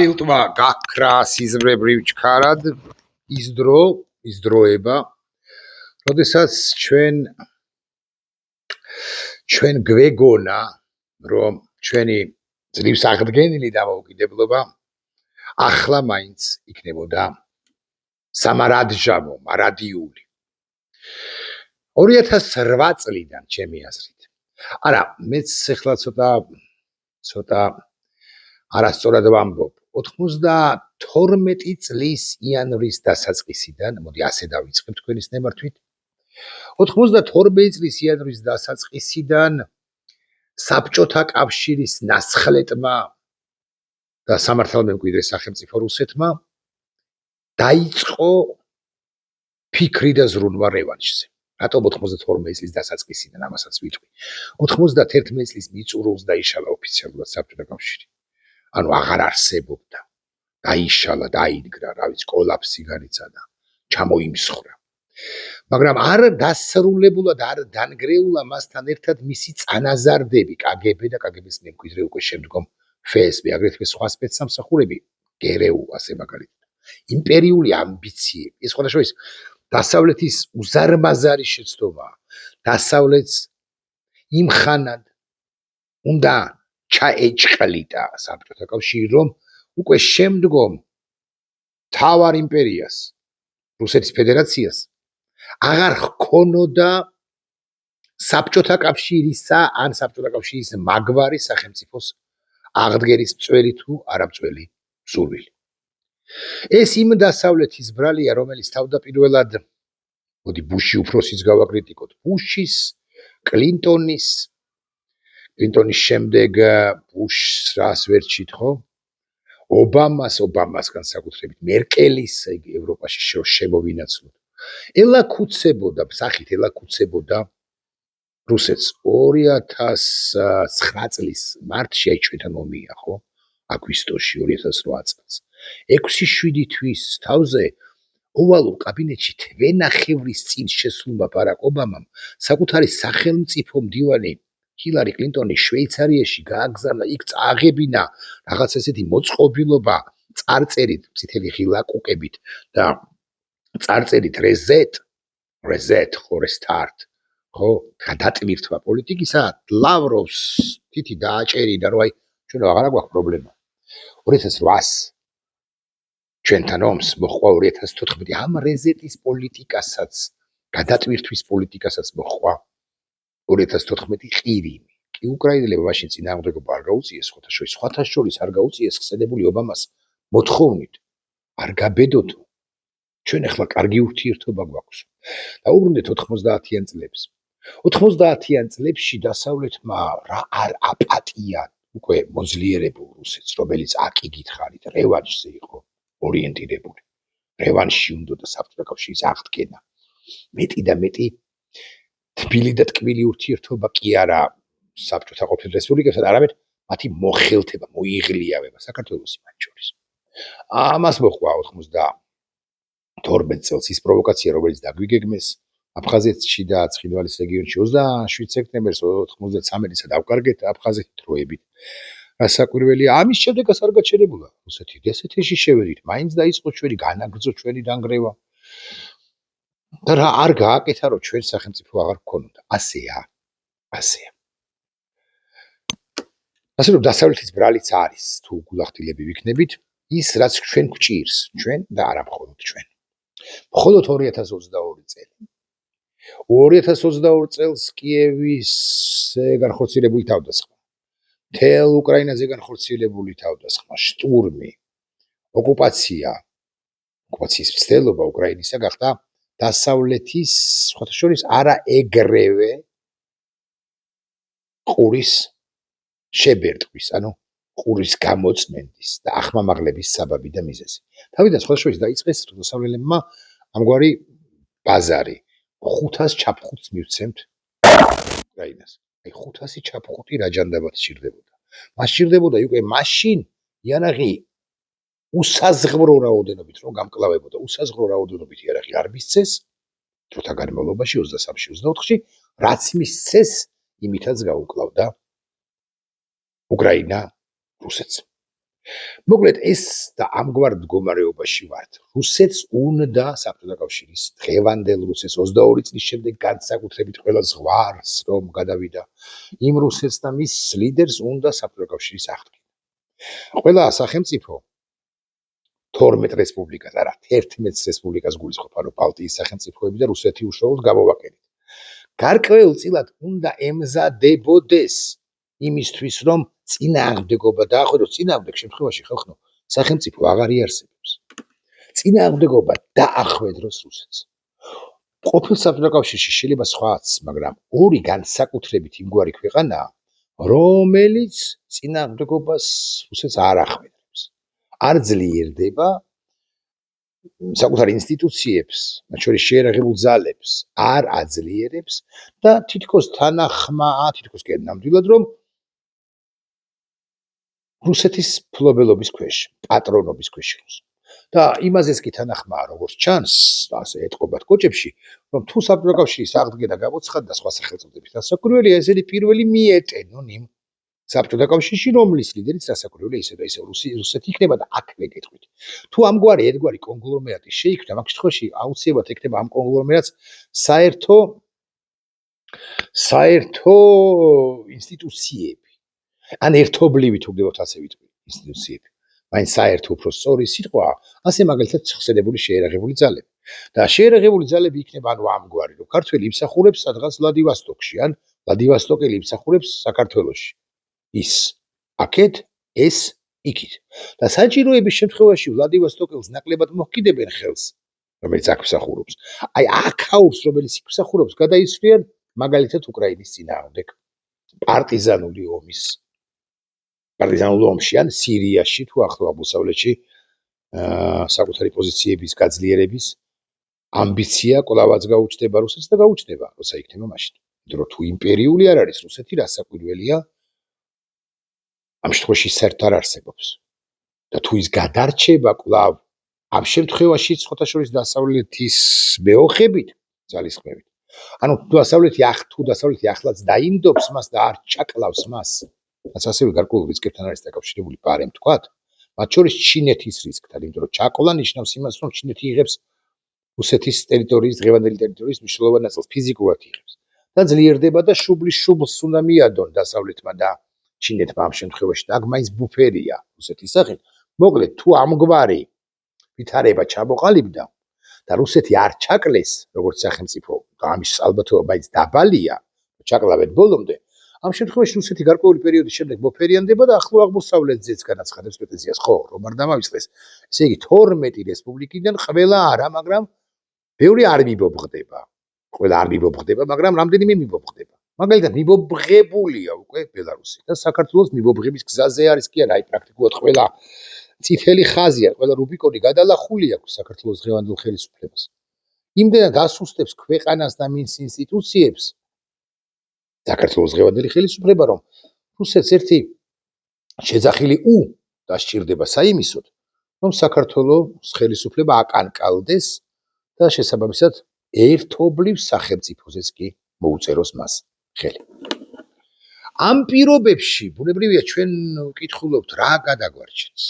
წყალილტვა გაქრა სიზმრებრივ ჩქარად ის დროება, როდესაც ჩვენ გვეგონა, რომ ჩვენი ძლივს აღდგენილი დამოუკიდებლობა ახლა მაინც იქნებოდა სამარადჟავო, მარადიული. 2008 წლიდან ჩემი აზრით. არა, მეც ახლა ცოტა არასწორად ვამბობ. 92 წლის იანვრის დასაწყისიდან, მოდი ასე დავიწყებ თქვენის ნემართვით. 92 წლის იანვრის დასაწყისიდან საბჭოთა კავშირის ნასხლეტმა და სამართალმემკვიდრე სახელმწიფო რუსეთმა დაიწყო ფიქრი და ზრუნვა რევანშზე. რატომ 92 წლის დასაწყისიდან ამასაც ვიტყვი. 91 წლის მიწურულს დაიშალა ოფიციალურად საბჭოთა კავშირი. ანუ აღარ არსებობდა. დაიშალა, დაიდგრა, რა ვიცი, კოლაფსი განიცადა, ჩამოიმსხვრა. მაგრამ არ დასრულებულა და არ დანგრეულა მასთან ერთად მისი წანაზარდები, KGB და KGB-ს მემკვიდრე უკვე შემდგომ FSB, აგრეთვე სხვა სპეცსამსახურები, GRU ასე მაგალითად. იმპერიული ამბიციები, ეს სხვადასხვა დასავლეთის უზარმაზარი შეცდომაა. დასავლეთს იმხანად უნდა ჩაეჭყლიტა საბჭოთა კავშირი, რომ უკვე შემდგომ თავარ იმპერიას, რუსეთის ფედერაციას აღარ ჰქონოდა საბჭოთა კავშირისა ან საბჭოთა კავშირის მაგვარი სახელმწიფოს აღდგენის მწველი თუ არამწველი სურვილი. ეს იმ დასავლეთის ბრალია, რომელიც თავდაპირველად, მოდი ბუში უფროსის გავაკრიტიკოთ, ბუშის, კლინტონის შემდეგ ბუშს რას ვერჩით, ხო? ობამას განსაკუთრებით, მერკელის ევროპაში შემოვინაცვლოდ. ელაქუცებოდა რუსეთს 2009 წლის მარტში ჩვენთან ომია, ხო? აგვისტოში 2008 წელს. 6-7 თვის თავზე ოვალურ კაბინეტში თვენახევრის წინ შესულმა ბარაკ ობამამ საკუთარი სახელმწიფო მდივანი ჰილარი კლინტონი შვეიცარიაში გააგზავნა, იქ წააღებინა რაღაც ესეთი მოწყობილობა წარწერით, წითელი ღილაკუკებით და წარწერით reset, ხო, restart, ხო, გადატვირთვა პოლიტიკისა, ლავროვს თითი დააჭერინა, რომ აი ჩვენ აღარ გვაქვს პრობლემა. 2008 ჩვენთან ომს მოჰყვა 2014 ამ რეზეტის პოლიტიკასაც, გადატვირთვის პოლიტიკასაც მოჰყვა 2014 ყირიმი. კი უკრაინელებმა მაშინ წინააღმდეგობა არ გაუწიეს, სხვათა შორის არ გაუწიეს ხსენებული ობამას მოთხოვნით. არ გაბედოთო. ჩვენ ახლა კარგი ურთიერთობა გვაქვს. დაუბრუნდეთ 90-იან წლებს. 90-იან წლებში დასავლეთმა რა არ აპატია უკვე მოძლიერებულ რუსეთს, რომელიც აკი გითხარით, რევანშზე იყო ორიენტირებული. რევანში უნდა საბჭოთა კავშირის აღდგენა. მეტი და მეტი თბილი და ტკბილი ურთიერთობა კი არა საბჭოთა ყოფილ რესპუბლიკებთან, არამედ მათი მოხელთება, მოიღლიავება საქართველოსი მათ შორის. ამას მოჰყვა 92 წელს ის პროვოკაცია, რომელიც დაგვიგეგმეს აფხაზეთში და ცხინვალის რეგიონში 27 სექტემბერს 93-ისა დავკარგეთ აფხაზეთი დროებით. რასაკვირველია, ამის შემდეგაც არ გაჩერებულა რუსეთი. ესეთში შევედით, მაინც დაიწყო ჩვენი განაგრძო, ჩვენი დანგრევა. და რა არ გააკეთა, რომ ჩვენ სახელმწიფო აღარ გქონოდა. ასეა. ასე რომ დასავლეთის ბრალიც არის, თუ გულახდილები ვიქნებით, ის რაც ჩვენ გვჭირს, ჩვენ და არა მხოლოდ ჩვენ. მხოლოდ 2022 წელი. 2022 წელს კიევის განხორციელებული თავდასხმა, მთელ უკრაინაზე განხორციელებული თავდასხმა, შტურმი, ოკუპაციის მცდელობა უკრაინისა გახდა დასავლეთის სხვათა შორის არა ეგრევე ყურის შებერტყვის, ანუ ყურის გამოწმენდის და ახმამაღლების საბაბი და მიზეზი. თავიდან სხვათა შორის დაიწყეს დასავლელებმა ამგვარი ბაზარი. 500 ჩაფხუტს მივცემთ უკრაინას. აი 500 ჩაფხუტი რა ჯანდაბად სჭირდებოდა. მას სჭირდებოდა უკვე მაშინ იარაღი უსაზღვრო რაოდენობით რომ გამკლავებოდა, უსაზღვრო რაოდენობით იარაღი არ მისცეს დროთა განმავლობაში 23-ში, 24-ში, რაც მისცეს, იმითაც გაუკლავდა უკრაინა რუსეთს. მოკლედ ეს და ამგვარ მდგომარეობაში ვართ. რუსეთს უნდა საბჭოთა კავშირის დღევანდელ რუსეთს 22 წლის შემდეგ განსაკუთრებით ყველა ზღვარს რომ გადავიდა იმ რუსეთს და მის ლიდერს უნდა საბჭოთა კავშირის აღდგენა. ყველა სახელმწიფო 12 რესპუბლიკას, არა 11 რესპუბლიკას გულისხმობ, ანუ ბალტიის სახელმწიფოები და რუსეთი უშუალოდ გამოვაკელით. გარკვეულწილად უნდა ემზადებოდეს იმისთვის, რომ წინააღმდეგობა დაახვედროს. წინააღმდეგ შემთხვევაში ხალხო სახელმწიფო აღარ იარსებებს. წინააღმდეგობა დაახვედროს რუსეთს. ყოფილ საბჭოთა კავშირში შეიძლება სხვაც, მაგრამ ორი განსაკუთრებით იმგვარი ქვეყანაა, რომელიც წინააღმდეგობას რუსეთს არ ახვედრებს. არ ძლიერდება საკუთარ ინსტიტუციებს, მათ შორის შეერაღებულ ძალებს არ აძლიერებს და თითქოს თანახმაა, თითქოს კი ნამდვილად რომ რუსეთის ფლობელობის ქვეშ, პატრონობის ქვეშ იყოს. და იმაზეც კი თანახმაა, როგორც ჩანს, ასე ეთყობათ კოჭებში, რომ თუ საბჭოთა კავშირის აღდგენა გამოცხადდა სხვა სახელმწიფოების დასაკვირველია, ესენი პირველი მიეტენონ იმ საბჭოთა კავშირში, რომლის ლიდერიც დასაკვირველია ისე და ისე რუსეთი იქნება და აქვე გეტყვით. თუ ამგვარი ერთგვარი კონგლომერატი შეიქმნა, მაგ შემთხვევაში აუცილებლად ექნება ამ კონგლომერატს საერთო ინსტიტუციები. ან ერთობლივი თუ გდებოთ ასე ვიტყვი ინსტიტუციები. მაინც საერთო უფრო სწორი სიტყვაა, ასე მაგალითად შეხსენებული შეერაღებული ძალები. და შეერაღებული ძალები იქნება ანუ ამგვარი, რომ ქართველი იმსახურებს სადღაც ვლადივოსტოკში, ან ვლადივოსტოკელი იმსახურებს საქართველოში. ის აქეთ, ეს იქით. და საჭიროების შემთხვევაში ვლადივოსტოკელს ნაკლებად მოჰკიდებენ ხელს, რომელიც აქ მსახურობს. აი აქაურს, რომელიც იქ მსახურობს, გადაიცვლიან მაგალითად უკრაინის წინააღმდეგ პარტიზანული ომში ან სირიაში თუ ახლო აღმოსავლეთში საკუთარი პოზიციების გაძლიერების ამბიცია კვლავაც გაუჩნდება რუსეთს და გაუჩნდება, როცა იქნება მაშინ. იმიტომ რომ თუ იმპერიული არ არის რუსეთი, რასაკვირველია, ამ შემთხვევაში საერთოდ არ არსებობს. და თუ ის გადარჩება კვლავ ამ შემთხვევაში ხოთაშორის დასავლეთის მეოხებით, ძალისხმევით. ანუ თუ დასავლეთი ახლაც დაინდობს მას და არ ჩაკლავს მას, რაც ასევე გარკვეულ რისკებთან არის დაკავშირებული პარემ თქვათ, მათ შორის ჩინეთის რისკთან, იმიტომ რომ ჩაკლა ნიშნავს იმას, რომ ჩინეთი იღებს რუსეთის ტერიტორიის, დღევანდელი ტერიტორიის მნიშვნელოვან ნაწილს ფიზიკურად იღებს. და ძლიერდება და შუბლს უნდა მიადონ დასავლეთმა და ჩინეთმა ამ შემთხვევაში და აქ მაინც ბუფერია რუსეთის სახით. მოკლედ, თუ ამგვარი ვითარება ჩამოყალიბდა და რუსეთი არ ჩაკლეს, როგორც სახელმწიფო, და ამის ალბათობა მაინც დაბალია, ჩაკლავენ ბოლომდე, ამ შემთხვევაში რუსეთი გარკვეული პერიოდის შემდეგ მოფერიანდება და ახლო აღმოსავლეთზეც განაცხადებს პრეტენზიას, ხო, რომ არ დამავიწყდეს. ესე იგი 12 რესპუბლიკიდან ყველა არა, მაგრამ ბევრი არ მიბობხდება. ყველა არ მიბობხდება, მაგრამ რამდენიმე მიბობხდება. მაგალითად, მიბობღებულია უკვე ბელარუსი და საქართველოს მიბობღების გზაზე არის კი არა, აი პრაქტიკულად ყველა წითელი ხაზი არის, ყველა რუბიკონი გადალახული აქვს საქართველოს დღევანდელ ხელისუფლებას. იმდენად ასუსტებს ქვეყანას და მის ინსტიტუციებს საქართველოს დღევანდელი ხელისუფლება, რომ რუსეთს ერთი შეძახილი დასჭირდება საიმისოდ, რომ საქართველოს ხელისუფლება აკანკალდეს და შესაბამისად ერთობლივ სახელმწიფოზეც კი მოუწეროს მას ხელი. ამ პირობებში ბუნებრივია ჩვენ ვკითხულობთ რა გადაგვარჩენს.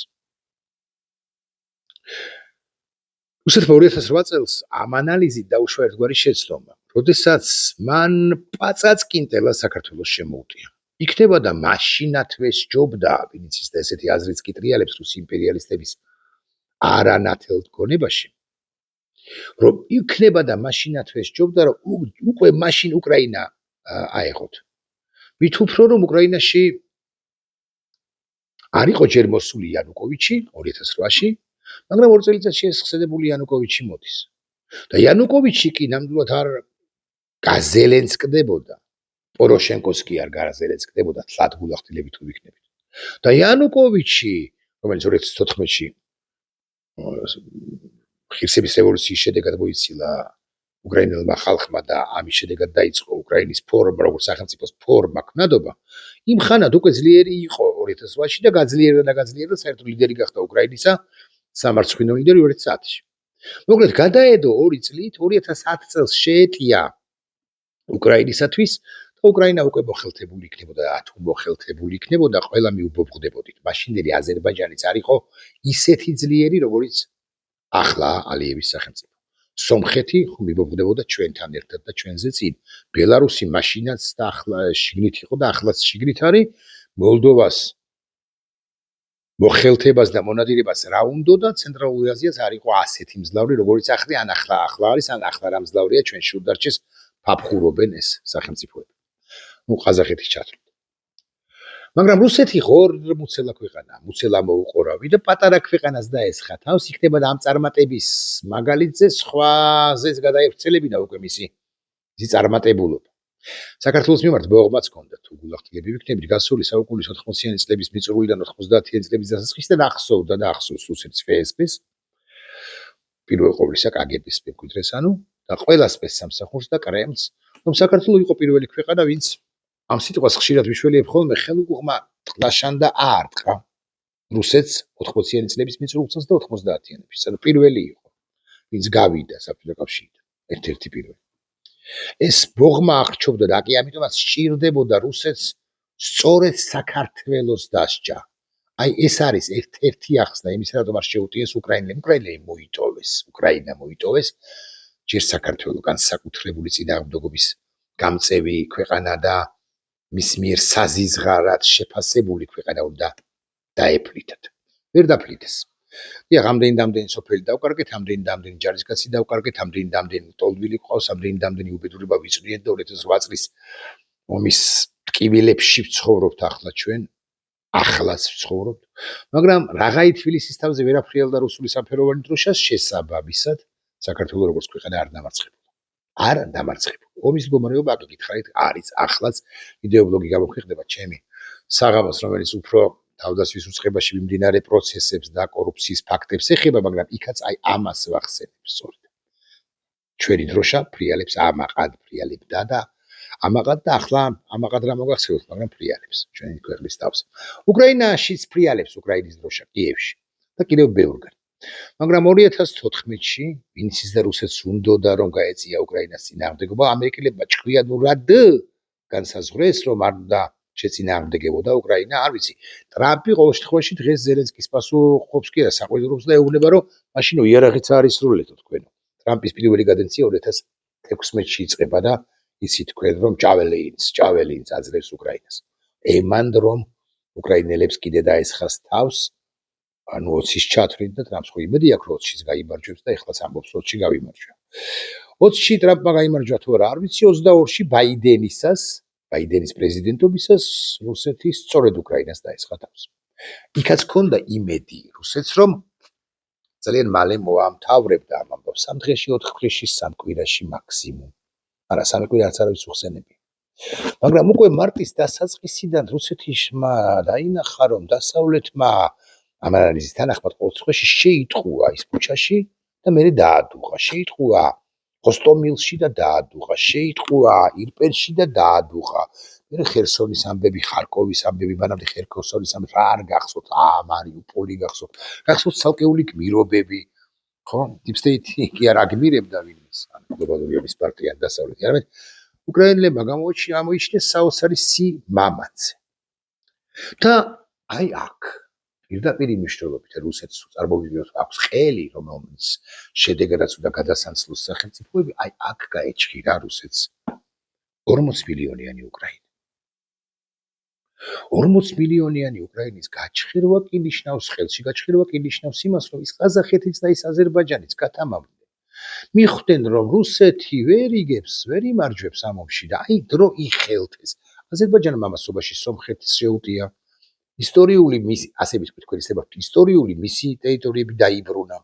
რუსეთმა 2008 წელს ამ ანალიზით დაუშვა ერთგვარი შეცდომა, როდესაც მან პაწაწკინტელა საქართველოს შემოუტია. იქნება და მაშინათვე სჯობდა, ვინც ის და ესეთი აზრიც კი ტრიალებს რუსი იმპერიალისტების არანათელ გონებაში, რომ იქნება და მაშინათვე სჯობდა, რომ უკვე მაშინ უკრაინა აეღოთ. მით უფრო რომ უკრაინაში არ იყო ჯერ მოსული იანუკოვიჩი 2008-ში, მაგრამ 2 წელიწადში ეს ხსენებული იანუკოვიჩი მოდის. და იანუკოვიჩი კი ნამდვილად არ გაზელენსკდებოდა. პოროშენკოს კი არ გაზელენსკდებოდა, თლად გულახდილებით თუ ვიქნებით. და იანუკოვიჩი, რომელიც 2014-ში ღირსების რევოლუციის შედეგად მოიცილა უკრაინელმა ხალხმა და ამის შედეგად დაიწყო უკრაინის ფორმა, როგორც სახელმწიფოს ფორმა ქმნადობა, იმ ხანად უკვე ძლიერი იყო 2008-ში და გაძლიერდა საერთო ლიდერი გახდა უკრაინისა, სამარცხვინო ლიდერი 2010-ში. მოკლედ გადაედო 2 წლით 2010 წელს შეეტია უკრაინისათვის უკრაინა უკვე მოხელთებული იქნებოდა, თუ მოხელთებული იქნებოდა, ყველა მიუბობღდებოდით. მაშინდელი აზერბაიჯანიც არ იყო ისეთი ძლიერი, როგორიც ახლა ალიევის სახელმწიფო. სომხეთი ხუმიბობდებოდა ჩვენთან ერთად და ჩვენზე წინ. ბელარუსი მაშინაც და ახლა შიგნით იყო და ახლაც შიგნით არის. მოლდოვას მოხელთებას და მონადირებას რა უნდოდა, ცენტრალური აზიაც არ იყო ასეთი მძლავრი, როგორიც ახლა ან ახლა არის, ან ახლა რა მძლავრია ჩვენ შურდარჩეს ფაფხურობენ ეს სახელმწიფოები. ყაზახეთი ჩათვლით. მაგრამ რუსეთი მუცელა ქვეყანა, მუცელა მოუყორავი და პატარა ქვეყანას დაესხა თავს, იქნება და ამ წარმატების მაგალითზე სხვაზეც გადაევრცელებინა უკვე მისი წარმატებულობა. საქართველოს მიმართ ბოღმაც ჰქონდა, თუ გულახდილები ვიქნებით, გასული საუკუნის 80-იანი წლების მიწურულიდან 90-იანი წლების დასაწყისიდან ახსოვდა და ახსოვს რუსეთის FSB-ს, პირველ ყოვლისა KGB-ს მემკვიდრეს, და ყველა სპეცსამსახურს და კრემლს, რომ საქართველო იყო პირველი ქვეყანა, ვინც ამ სიტყვას ხშირად ვიშველიებ ხოლმე ხელუღმა ტყლაშან და აარტყა რუსეთს 80-იანი წლების მიწურულწელს და 90-იანების. ანუ პირველი იყო, ვინც გავიდა საბჭოთა კავშირიდან, ერთ-ერთი პირველი. ეს ბოღმა აღრჩობდა და კი ამიტომაც სჭირდებოდა რუსეთს სწორედ საქართველოს დასჯა. აი ეს არის ერთ-ერთი ახსნა იმისა, რატომ არ შეუტიეს უკრაინა მოიტოვეს, ჯერ საქართველო განსაკუთრებული წინააღმდეგობის გამწევი ქვეყანა და მის მიერ საზიზღარად შეფასებული ქვეყანა უნდა დაეფლიტათ. ვერ დაფლიტეს. ამდენი სოფელი დავკარგეთ, ამდენი ჯარისკაცი დავკარგეთ, ამდენი ტოლვილი ყავს, ამდენი უბედურება ვიწვიეთ და 2008 წლის ომის ტკივილებში ვცხოვრობთ ახლა ჩვენ, ახლაც ვცხოვრობთ, მაგრამ რაღაცა თბილისის თავზე ვერაფრიალდა რუსული სამფეროვანი დროშას შესაბამისად საქართველოს როგორც ქვეყანა არ დამარცხებულა. არ დამარცხებულა. ომის მდგომარეობა აკითხავთ არის ახლაც ვიდეო ბლოგი გამოქვეყნდება ჩემი საღამოს, რომელიც უფრო თავდასხმის უწყებაში მიმდინარე პროცესებს და კორუფციის ფაქტებს ეხება, მაგრამ იქაც აი ამას ვახსენებს სწორედ. ჩვენი დროშა ფრიალებს ამაყად ფრიალებდა და ამაყად და ახლა ამაყად რა მოგახსენოთ, მაგრამ ფრიალებს ჩვენი ქვეყნის თავს. უკრაინაშიც ფრიალებს უკრაინის დროშა კიევში და კიდევ ბევრგან. მაგრამ 2014-ში ვინცის და რუსეთს უნდოდა რომ გაეწია უკრაინას წინააღმდეგობა, ამერიკელებმა ჭკვიანურად განსაზღვრეს, რომ არ უნდა შეწინააღმდეგებოდა უკრაინა, არ ვიცი. ტრამპი ყოველ შემთხვევაში დღეს ზელენსკის პასუხობს კი არა, საყვედურობს და ეუბნება, რომ მაშინო იარაღიც არ ისრულეთო თქვენო. ტრამპის პირველი კადენცია 2016-ში იწყება და ისი თქვენ რომ ჭაველინს აძლევს უკრაინას. ემანდ რომ უკრაინელებს კიდე დაესხას თავს, ანუ 20-ის ჩათვლით და ტრამპს ხო იმედი აქვს, რომ 20-ის გაიმარჯვებს და ეხლაც ამბობს 20-ში გავიმარჯვა. 20-ში ტრამპმა გაიმარჯვა თუ არა, არ ვიცი, 22-ში ბაიდენის პრეზიდენტობისას რუსეთი სწორედ უკრაინას დაესხა თავს. იქაც ჰქონდა იმედი რუსეთს, რომ ძალიან მალე მოამთავრებდა ამ ამბავს 3 დღეში, 4 დღეში, 3 კვირაში მაქსიმუმ. არა, 3 კვირა არც არავის უხსენებია. მაგრამ უკვე მარტის დასაწყისიდან რუსეთმა დაინახა, რომ დასავლეთმა ამ ანალიზის თანახმად ყოველ შემთხვევაში შეიტყუა ის ბუჩაში და მერე დაადუღა. შეიტყუა ხოსტომილში და დაადუღა. შეიტყუა ირპენში და დაადუღა. მერე ხერსონის ამბები, ხარკოვის ამბები, მანამდე ხერსონის ამბები რა არ გახსოვთ, მარიუპოლი გახსოვთ. გახსოვთ ცალკეული გმირობები, ხო? Deep State კი არ აგმირებდა ვინმეს, ანუ გლობალური ომის პარტია დასავლეთი. არამედ უკრაინელებმა გამოიჩინეს საოცარი სიმამაცე. და აი აქ პირდაპირ მნიშვნელობით რუსეთს წარმოვიდგინოთ აქვს ყელი, რომელიც შედეგადაც უნდა გადასანაცვლოს სახელმწიფოები, აი აქ გაეჭირა რუსეთს 40 მილიონიანი უკრაინა. 40 მილიონიანი უკრაინის გაჭირვა კი ნიშნავს, ხელში გაჭირვა კი ნიშნავს იმას, რომ ის ყაზახეთიც და ის აზერბაიჯანიც გათამავდნენ. მიხვდნენ, რომ რუსეთი ვერ იგებს, ვერ იმარჯვებს ამ ომში და აი დრო იხელთეს. აზერბაიჯანმა ამასობაში სომხეთს შეუტია. ისტორიული მისი, ასე ვიტყვით, ისტორიული მისი ტერიტორიები დაიბრუნა.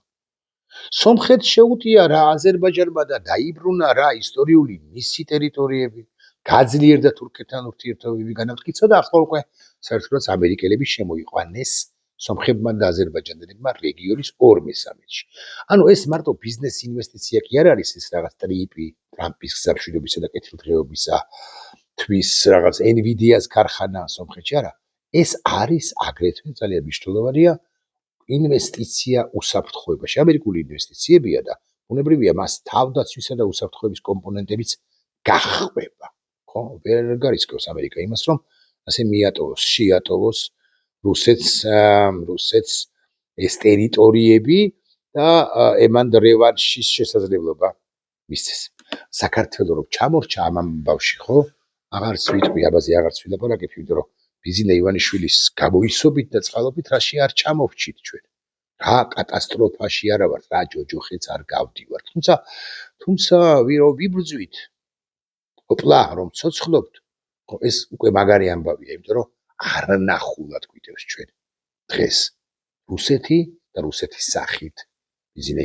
სომხეთს შეუტია რა აზერბაიჯანმა და დაიბრუნა რა ისტორიული მისი ტერიტორიები. გაძლიერდა თურქეთთან ურთიერთობები, განამტკიცა და ახლა უკვე საერთოდ ამერიკელები შემოიყვანეს სომხებმა და აზერბაიჯანელებმა რეგიონის 2/3-ში. ანუ ეს მარტო ბიზნეს ინვესტიცია კი არ არის, ეს რაღაც ტრიპი, ტრამპის გზაბშვიდობისა და კეთილდღეობისა, თვის რაღაც NVIDIA-ს ქარხანა სომხეთში, არა. ეს არის აგრეთვე ძალიან მნიშვნელოვანია ინვესტიცია უსაფრთხოებაში. ამერიკული ინვესტიციებია და უნებრივია მას თავდაცვისა და უსაფრთხოების კომპონენტებიც გაჰყვება. ხო, ვერ გარისკევს ამერიკა იმას, რომ ასე მიატოვოს, შეატოვოს რუსეთს ეს ტერიტორიები და ემან რევანშის შესაძლებლობა მისცეს. საქართველოს რომ ჩამორჩა ამ ამბავში, ხო? აღარც ვიტყვი, აბაზე აღარც ვილაპარაკებ, იმიტომ რომ ბიზინა ივანიშვილის გამოისობით და წყალობით რაში არ ჩამოვჩით ჩვენ. რა კატასტროფაში არა ვართ, რა ჯოჯოხეთს არ გავდივართ. თუმცა ვიბრძვით. ოპლა რომ ცოცხლობთ, ეს უკვე მაგარი ამბავია, იმიტომ რომ არნახულად გვიტევს ჩვენ დღეს რუსეთი და რუსეთის სახით ბიზინა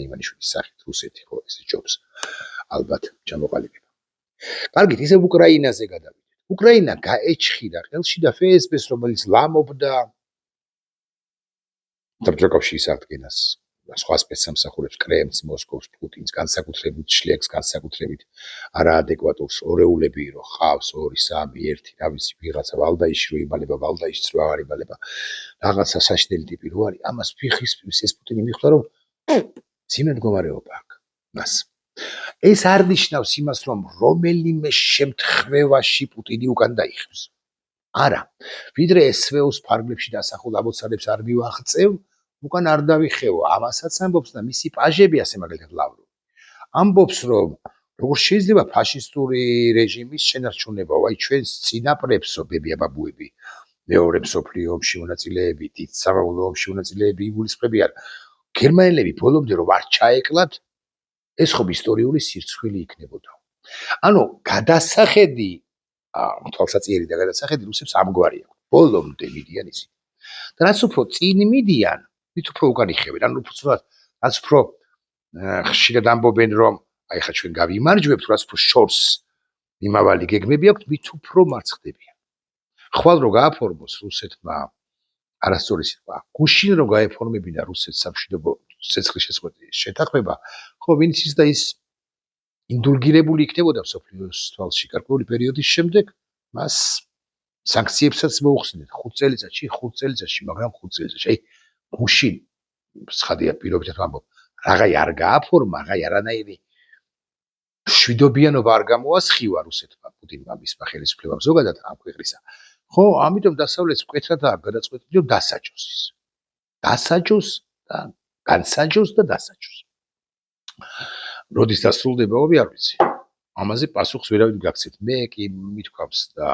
ივანიშვილის სახით რუსეთი ხო ეს ჯობს ალბათ ჩამოყალიბება. კარგით, ისევ უკრაინაზე გადავიდეთ. უკრაინა გაეჩხირა ყელში და ფსბ-ს, რომელიც ლამობდა საბჭოთა კავშირის აღდგენას, სხვა სპეცსამსახურებს, კრემლს, მოსკოვს, პუტინს, განსაკუთრებით შლეგს, განსაკუთრებით არაადეკვატურს, ორეულები რო ხავს 2-3-1, რა ვიცი, ვიღაცა ვალდაიში რო იმალება, ვალდაიშიც რო აღარ იმალება, რაღაცა საშნელი ტიპი რო არის, ამას ფიხის ეს პუტინი მიხვდა, რომ ძიმე მდგომარეობა აქვს მას. ეს არ ნიშნავს იმას, რომ რომელიმე შემთხვევაში პუტინი უკან დაიხევს. არა, ვიდრე SVO-ს ფარგლებში დასახულ ამოცანებს არ მივაღწევ, უკან არ დავიხევო. ამასაც ამბობს და მისი პაჟები, ასე მაგალითად ლავროვი, ამბობს, რომ როგორ შეიძლება ფაშისტური რეჟიმის შენარჩუნება, აი ჩვენს წინაპრებსო, ბებია-ბაბუები, მეორე მსოფლიო ომში მონაწილეები, დიდ სამამულო ომში მონაწილეები იგულისხმებიან. გერმანელები ბოლომდე რომ არ ჩაეკლათ, ეს ხომ ისტორიული სირცხვილი იქნებოდა. ანუ გადასახედი, თვალსაწიერი და გადასახედი რუსებს ამგვარი აქვს. ბოლომდე მიდიან ისინი. და რაც უფრო წინ მიდიან, მით უფრო უკან იხევენ. ანუ რაც უფრო ხშირად ამბობენ, რომ აი ხა ჩვენ გავიმარჯვებთ, რაც უფრო შორს მიმავალი გეგმები აქვთ, მით უფრო მარცხდებიან. ხვალ რო გააფორმოს რუსეთმა არასწორი სიტყვა, გუშინ რო გაეფორმებინა რუსეთს სამშვიდობო ცეცხლის შეთანხმება, ხო, ვინც ის და ის ინდულგირებული იქნებოდა მსოფლიოს თვალში გარკვეული პერიოდის შემდეგ, მას სანქციებსაც მოუხსნით 5 წელიწადში, მაგრამ 5 წელიწადში. აი, გუშინ ცხადია პირობითად ვამბობ, რაღაი არ გააფორმა, რაღაცა არანაირი შვიდობიანობა არ გამოასხივა რუსეთმა, პუტინმა, მისმა ხელისუფლებამ ზოგადად ამ ქვეყნისა. ხო, ამიტომ დასავლეთს მკვეთრად გადაწყვეტილი რომ დასაჯოს ის. დასაჯოს და განსაჯოს და დასაჯოს. როდის დასრულდება ომი არ ვიცი. ამაზე პასუხს ვერავინ გაგცეთ. მე კი მithქვამს და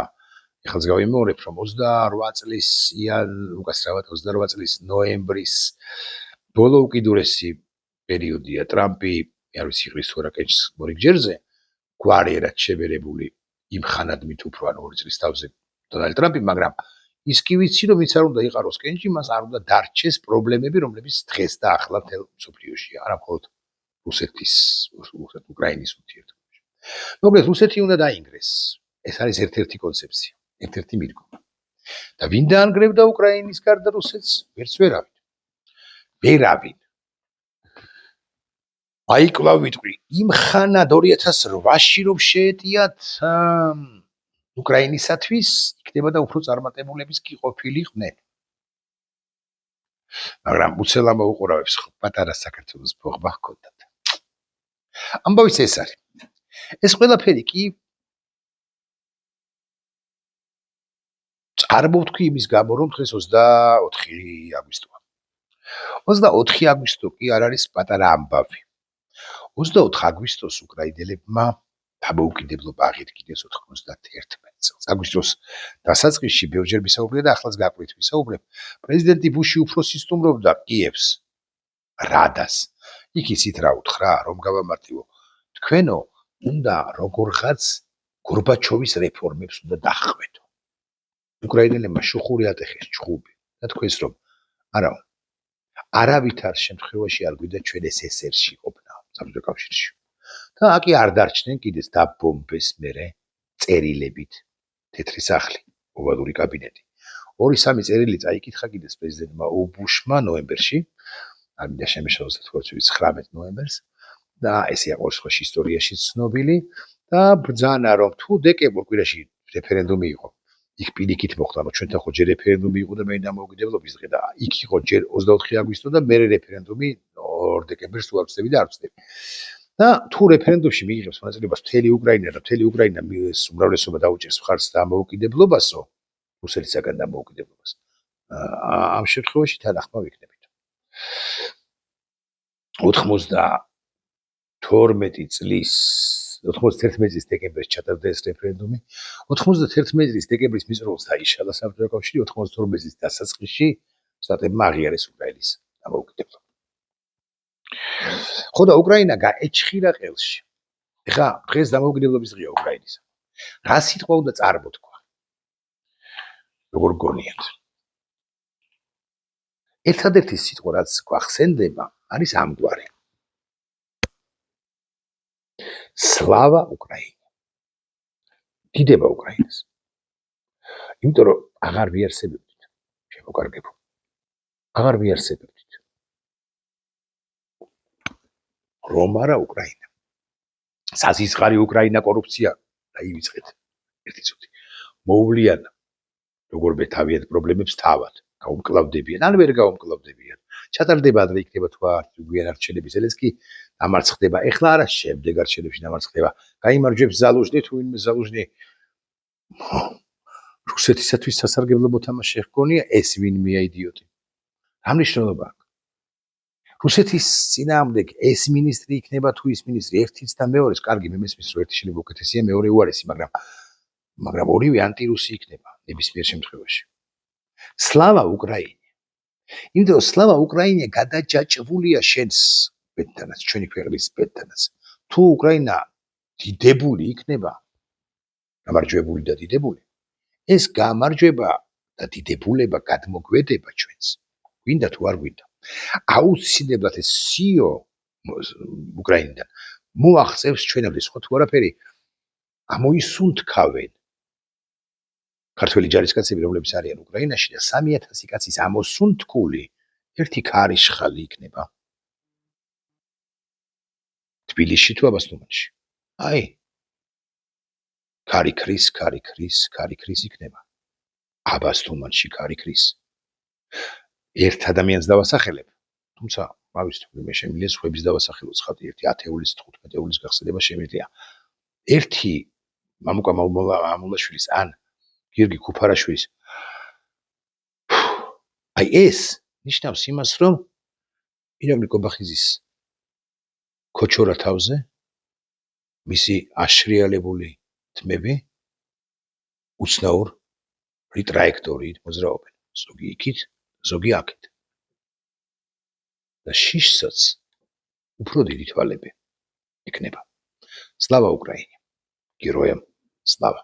ეხლა გავიმეორებ, რომ 28 წლის 28 წლის ნოემბრის ბოლო უკიდურესი პერიოდია. ტრამპი, არ ვიცი ღრის თუ არა კენჭს მორიგჯერზე, გვარიერად შებერებული იმ ხანად მით უფრო ან 2 წლის თავზე დონალდ ტრამპი, მაგრამ ის კი ვიცი, რომ ვინც არ უნდა იყაროს კენჭი, მას არ უნდა დარჩეს პრობლემები, რომლებიც დღეს და ახლა მთელ მსოფლიოშია, არა მხოლოდ უკრაინის ურთიერთობაში. მოკლედ, რუსეთი უნდა დაინგრეს. ეს არის ერთ-ერთი კონცეფცია, ერთ-ერთი მიდგომა. და ვინ დაანგრევდა უკრაინის გარდა რუსეთს? ვერც ვერავინ. აი კვლავ ვიტყვი, იმ ხანად 2008-ში რომ შეეტიათ უკრაინისათვის, იქნებოდა უფრო წარმატებულების კი ყოფილიყვნენ. მაგრამ უცელა მოუყურავებს პატარა საქართველოს ბოღმა ჰქონდათ. ამბავიც ეს არის. ეს ყველაფერი კი წარმოვთქვი იმის გამო, რომ დღეს 24 აგვისტოა. 24 აგვისტო კი არ არის პატარა ამბავი. 24 აგვისტოს უკრაინელებმა დამოუკიდებლობა აღიდგინეს 91 წელს. აგვისტოს დასაწყისში ბევრჯერ ვისაუბრეთ და ახლაც გაკვირით ვისაუბრებ. პრეზიდენტი ბუში უფროსი სტუმრობდა კიევს, რადას. იქ ისიც რა უთხრა, რომ გავამარტივო. თქვენო უნდა როგორღაც გორბაჩოვის რეფორმებს უნდა დახვეთო. უკრაინელებმა შუხური ატეხეს ჩხუბი და თქვენს რომ არა, არავითარ შემთხვევაში არ გვინდა ჩვენ SSR-ში ყოფნა, საბჭოთა კავშირში. და აკი არ დარჩნენ კიდეც დაბომბეს მერე წერილებით თეთრი სახლი, ოვალური კაბინეტი. 2-3 წერილი წაიკითხა კიდეც პრეზიდენტმა ობუშმა ნოემბერში, არ მინდა შემეშალოს 19 ნოემბერს და ესე იყო სხვა ისტორიაში ცნობილი და ბრძანა რომ თუ დეკემბერ კვირაში რეფერენდუმი იყო, იქ პირიქით მოხდა, რომ ჩვენთან ხო ჯერ რეფერენდუმი იყო და მე დამოუკიდებლობის დღე და იქ იყო ჯერ 24 აგვისტო და მერე რეფერენდუმი 2 დეკემბერს თუ არ ვწდები და არ ვწდები. და თუ რეფერენდუმში მიიღებს მონაწილეობას მთელი უკრაინა და მთელი უკრაინა უმრავლესობა დაუჭერს მხარს დამოუკიდებლობასო, რუსეთისაგან დამოუკიდებლობას, ამ შემთხვევაში თანახმა ვიქნებით. 91 წლის დეკემბერში ჩატარდა ეს რეფერენდუმი. 91 წლის დეკემბრის მიწურულს დაიშალა საბჭოთა კავშირი, 92 წლის დასაწყისში შტატებმა აღიარეს უკრაინის დამოუკიდებლობა. ხო და უკრაინა გაეჩხირა ყელში. ეხლა დღეს დამოუკიდებლობის დღეა უკრაინის. რა სიტყვა უნდა წარმოთქვა? როგორ გონიათ? ერთადერთი სიტყვა რაც გვახსენდება არის ამგვარი. სლავა უკრაინა. დიდება უკრაინას. იმიტომ რომ აღარ ვიარსებებდით შემოკარგებო. აღარ ვიარსებებდით. რომ არა უკრაინა. საზისხარი უკრაინა კორუფცია დაივიწყეთ. ერთი წუთი. მოუვლიან როგორ თავიანთ პრობლემებს თავად. გაუმკლავდებიან, ან ვერ გაუმკლავდებიან. ჩატარდება ადრე იქნება თუ გვიან არჩევნები, ზელენსკი დამარცხდება. ეხლა არა, შემდეგ არჩევნებში დამარცხდება. გაიმარჯვებს ზალუჟნი თუ ვინმე ზალუჟნი. რუსეთისათვის სასარგებლო მოთამაშე ჰგონია ეს ვინმეა იდიოტი. რა მნიშვნელობა აქვს? რუსეთის წინააღმდეგ ეს მინისტრი იქნება თუ ის მინისტრი, ერთიც და მეორეს, კარგი, მე მესმის რომ ერთი შეიძლება უკეთესია, მეორე უარესი, მაგრამ ორივე ანტირუსი იქნება ნებისმიერ შემთხვევაში. სლავა უკრაინა. იმიტომ რომ სლავა უკრაინა გადაჯაჭვულია შენს ბედთანაც, ჩვენი ქვეყნის ბედთანაც. თუ უკრაინა დიდებული იქნება, გამარჯვებული და დიდებული, ეს გამარჯვება და დიდებულება გადმოგვედება ჩვენს. გვინდა თუ არ გვინდა. აუცილებლად ეს სიო უკრაინიდან მოაღწევს ჩვენამდე, სხვა თუ არაფერი ამოისუნთქავენ ქართველი ჯარისკაცები, რომლებიც არიან უკრაინაში და 3000 კაცის ამოსუნთქული ერთი ქარიშხალი იქნება თბილისში თუ აბასთუმანში. აი, ქარი ქრის იქნება. აბასთუმანში ქარი ქრის. ერთ ადამიანს დავასახელებ, თუმცა მავისთქვი, მე შემიძლია სხვების დავასახელოს ხათი, ერთი 10-ეულის, 15-ეულის გახსენება შემიძლია. ერთი მამუკა მამულაშვილის ან გიორგი ქუფარაშვილის. აი ეს ნიშნავს იმას, რომ ირაკლი კობახიძის ქოჩორა თავზე მისი აშრიალებული თმები უცნაური ტრაექტორიით მოძრაობენ. ზოგი იქით, ზოგი აქეთ. და შიშსაც უფრო დიდი თვალები ექნება. სლავა უკრაინა. გეროям სლავა.